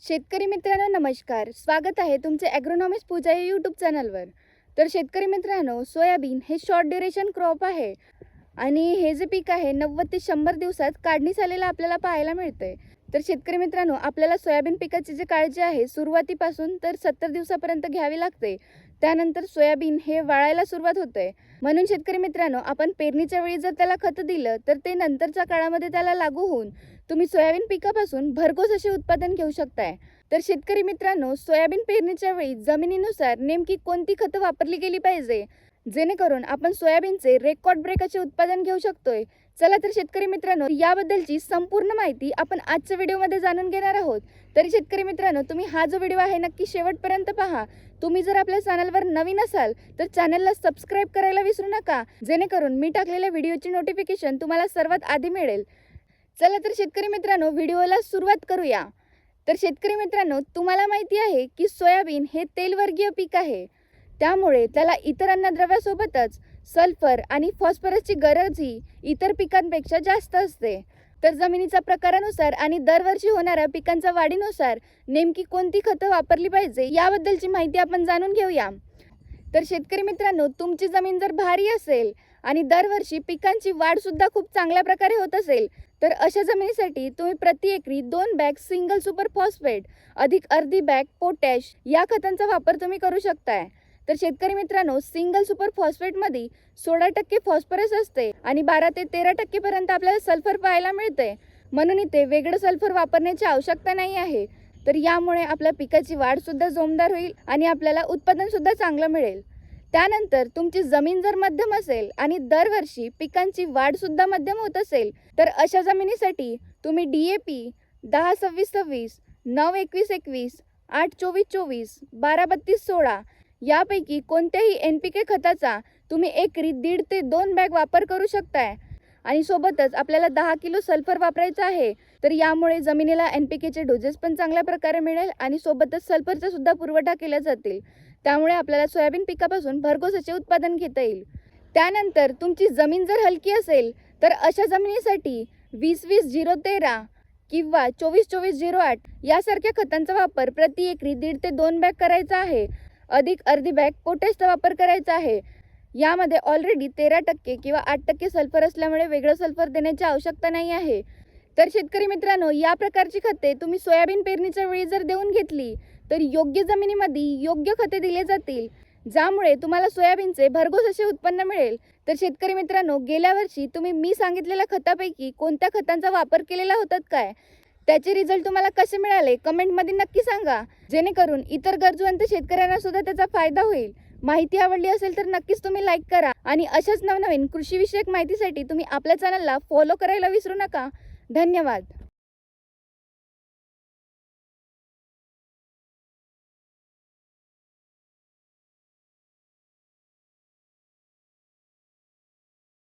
शेतकरी मित्रांनो नमस्कार. स्वागत आहे तुमचे ॲग्रोनॉमिस्ट पूजा या यूट्यूब चॅनलवर. तर शेतकरी मित्रांनो, सोयाबीन हे शॉर्ट ड्युरेशन क्रॉप आहे आणि हे जे पीक आहे 90 ते 100 दिवसात काढणीस आलेलं आपल्याला पाहायला मिळतंय. तर शेतकरी मित्रांनो, आपल्याला सोयाबीन पिकाची जी काळजी आहे सुरुवातीपासून तर 70 दिवसापर्यंत घ्यावी लागते. त्यानंतर सोयाबीन हे वाळायला सुरुवात होते. म्हणून शेतकरी मित्रांनो, आपण पेरणीच्या वेळी जर त्याला खत दिलं तर ते नंतरच्या काळामध्ये त्याला लागू होऊन तुम्ही सोयाबीन पिकापासून भरघोस असे उत्पादन घेऊ शकताय. तर शेतकरी मित्रांनो, सोयाबीन पेरणीच्या वेळी जमिनीनुसार नेमकी कोणती खतं वापरली गेली पाहिजे, जेणेकरून आपण सोयाबीनचे रेकॉर्ड ब्रेक असे उत्पादन घेऊ शकतोय. चला तर शेतकरी मित्रांनो, याबद्दलची संपूर्ण माहिती आपण आजच्या व्हिडिओमध्ये जाणून घेणार आहोत. तरी शेतकरी मित्रांनो, तुम्ही हा जो व्हिडिओ आहे नक्की शेवटपर्यंत पहा. तुम्ही जर आपल्या चॅनलवर नवीन असाल तर चॅनलला सबस्क्राईब करायला विसरू नका, जेणेकरून मी टाकलेल्या व्हिडिओची नोटिफिकेशन तुम्हाला सर्वात आधी मिळेल. चला तर शेतकरी मित्रांनो, व्हिडिओला सुरुवात करूया. तर शेतकरी मित्रांनो, तुम्हाला माहिती आहे की सोयाबीन हे तेलवर्गीय पीक आहे. त्यामुळे त्याला इतर अन्नद्रव्यासोबतच सल्फर आणि फॉस्फरसची गरजही इतर पिकांपेक्षा जास्त असते. तर जमिनीच्या प्रकारानुसार आणि दरवर्षी होणाऱ्या पिकांच्या वाढीनुसार नेमकी कोणती खतं वापरली पाहिजे याबद्दलची माहिती आपण जाणून घेऊया. तर शेतकरी मित्रांनो, तुमची जमीन जर भारी असेल आणि दरवर्षी पिकांची वाढ सुद्धा खूप चांगल्या प्रकारे होत असेल तर अशा जमिनीसाठी तुम्ही प्रति एकरी 2 बॅग सिंगल सुपर फॉस्फेट अधिक अर्धी बॅग पोटॅश या खतांचा वापर तुम्ही करू शकताय. तर शेतकरी मित्रांनो, सिंगल सुपर फॉस्फेटमध्ये 16% फॉस्फरस असते आणि 12 ते 13% पर्यंत आपल्याला सल्फर पाहायला मिळते. म्हणून इथे वेगळं सल्फर वापरण्याची आवश्यकता नाही आहे. तर यामुळे आपल्या पिकाची वाढ सुद्धा जोमदार होईल आणि आपल्याला उत्पादन सुद्धा चांगलं मिळेल. त्यानंतर तुमची जमीन जर मध्यम असेल आणि दरवर्षी पिकांची वाढ सुद्धा मध्यम होत असेल तर अशा जमिनीसाठी तुम्ही DAP 10-26-26, 9-21-21, 8-24-24, 12-32-16 यापैकी कोणत्याही NPK खताचा तुम्ही एकरी 1.5 ते 2 बॅग वापर करू शकताय. आणि सोबतच आपल्याला 10 किलो सल्फर वापरायचं आहे. तर यामुळे जमिनीला NPKचे डोजेस पण चांगल्या प्रकारे मिळेल आणि सोबतच सल्फरचा सुद्धा पुरवठा केला जातील. त्यामुळे आपल्याला सोयाबीन पिकापासून भरघोस असे उत्पादन घेता येईल. त्यानंतर तुमची जमीन जर हलकी असेल तर अशा जमिनीसाठी 20-20-0-13 किंवा 24-24-08 यासारख्या खतांचा वापर प्रति एकरी 1.5 ते 2 बॅग करायचा आहे. अधिक अर्धी बॅग पोटॅशचा वापर करायचा आहे. यामध्ये ऑलरेडी 13% किंवा 8% सल्फर असल्यामुळे वेगळं सल्फर देण्याची आवश्यकता नाही आहे. तर शेतकरी मित्रांनो, या प्रकारची खते तुम्ही सोयाबीन पेरणीच्या वेळी जर देऊन घेतली तर योग्य जमिनीमध्ये योग्य खते दिले जातील, ज्यामुळे तुम्हाला सोयाबीनचे भरघोस असे उत्पन्न मिळेल. तर शेतकरी मित्रांनो, गेल्या वर्षी तुम्ही मी सांगितलेल्या खतापैकी कोणत्या खतांचा वापर केलेला होतात काय, त्याचे रिझल्ट तुम्हाला कसे मिळाले कमेंटमध्ये नक्की सांगा, जेणेकरून इतर गरजूवंत शेतकऱ्यांना सुद्धा त्याचा फायदा होईल. माहिती आवडली असेल तर नक्कीच तुम्ही लाईक करा आणि अशाच नवनवीन कृषीविषयक माहितीसाठी तुम्ही आपल्या चॅनलला फॉलो करायला विसरू नका. धन्यवाद.